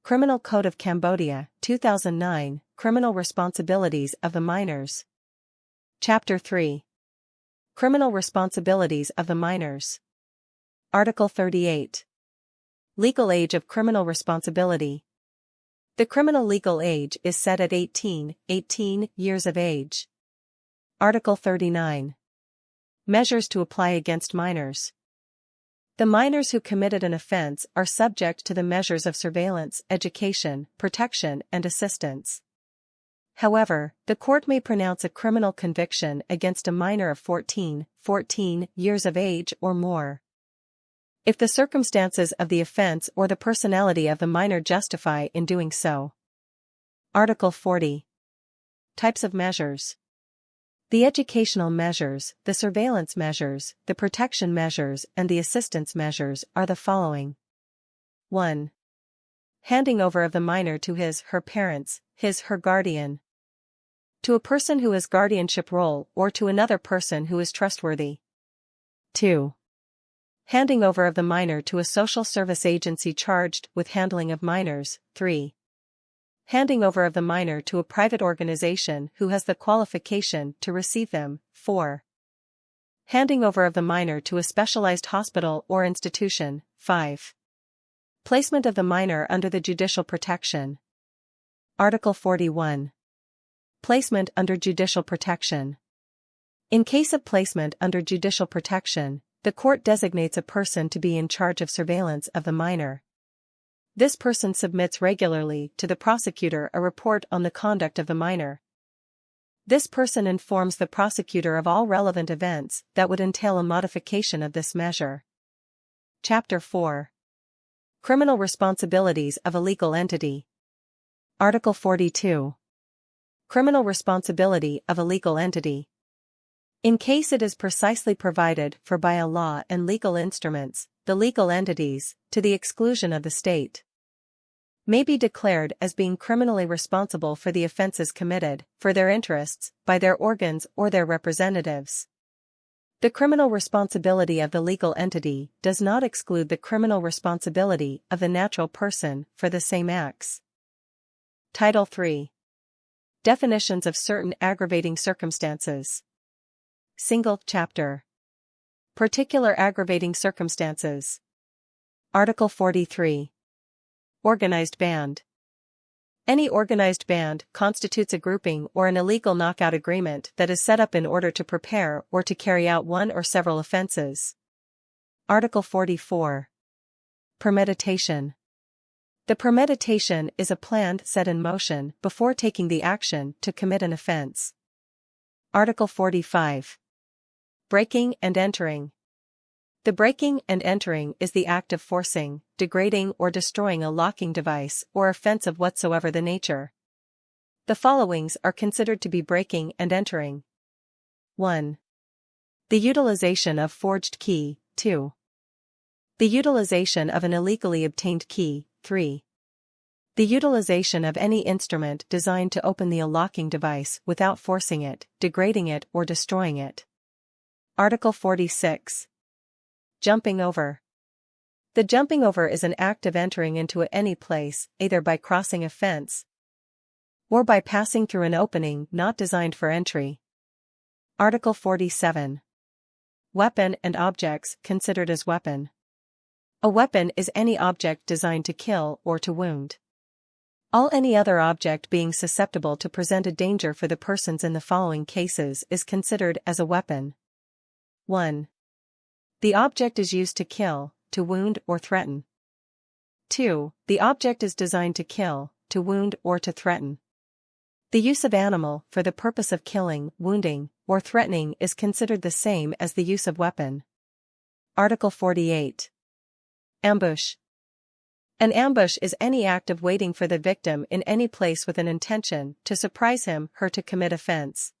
Criminal Code of Cambodia, 2009, Criminal Responsibilities of the Minors. Chapter 3. Criminal Responsibilities of the Minors. Article 38. Legal age of criminal responsibility. The criminal legal age is set at 18 years of age. Article 39. Measures to apply against minors. The minors who committed an offence are subject to the measures of surveillance, education, protection, and assistance. However, the court may pronounce a criminal conviction against a minor of 14 years of age or more, if the circumstances of the offence or the personality of the minor justify in doing so. Article 40. Types of measures. The educational measures, the surveillance measures, the protection measures, and the assistance measures are the following. 1. Handing over of the minor to his/her parents, his/her guardian, to a person who has guardianship role or to another person who is trustworthy. 2. Handing over of the minor to a social service agency charged with handling of minors. 3. Handing over of the minor to a private organization who has the qualification to receive them. 4. Handing over of the minor to a specialized hospital or institution. 5. Placement of the minor under the judicial protection. Article 41. Placement under judicial protection. In case of placement under judicial protection, the court designates a person to be in charge of surveillance of the minor. This person submits regularly to the prosecutor a report on the conduct of the minor. This person informs the prosecutor of all relevant events that would entail a modification of this measure. Chapter 4. Criminal Responsibilities of a Legal Entity. Article 42. Criminal Responsibility of a Legal Entity. In case it is precisely provided for by a law and legal instruments, the legal entities, to the exclusion of the state, may be declared as being criminally responsible for the offences committed, for their interests, by their organs or their representatives. The criminal responsibility of the legal entity does not exclude the criminal responsibility of the natural person for the same acts. Title 3. Definitions of certain aggravating circumstances. Single chapter. Particular aggravating circumstances. Article 43. Organized band. Any organized band constitutes a grouping or an illegal knockout agreement that is set up in order to prepare or to carry out one or several offenses. Article 44. Premeditation. The premeditation is a plan set in motion before taking the action to commit an offense. Article 45. Breaking and entering. The breaking and entering is the act of forcing, degrading or destroying a locking device or offense of whatsoever the nature. The followings are considered to be breaking and entering. 1. The utilization of forged key. 2. The utilization of an illegally obtained key. 3. The utilization of any instrument designed to open the unlocking device without forcing it, degrading it or destroying it. Article 46. Jumping over. The jumping over is an act of entering into any place, either by crossing a fence or by passing through an opening not designed for entry. Article 47. Weapon and objects considered as weapon. A weapon is any object designed to kill or to wound. Any other object being susceptible to present a danger for the persons in the following cases is considered as a weapon. 1. The object is used to kill, to wound or threaten. 2. The object is designed to kill, to wound or to threaten. The use of animal for the purpose of killing, wounding, or threatening is considered the same as the use of weapon. Article 48. Ambush. An ambush is any act of waiting for the victim in any place with an intention to surprise him/her to commit offense.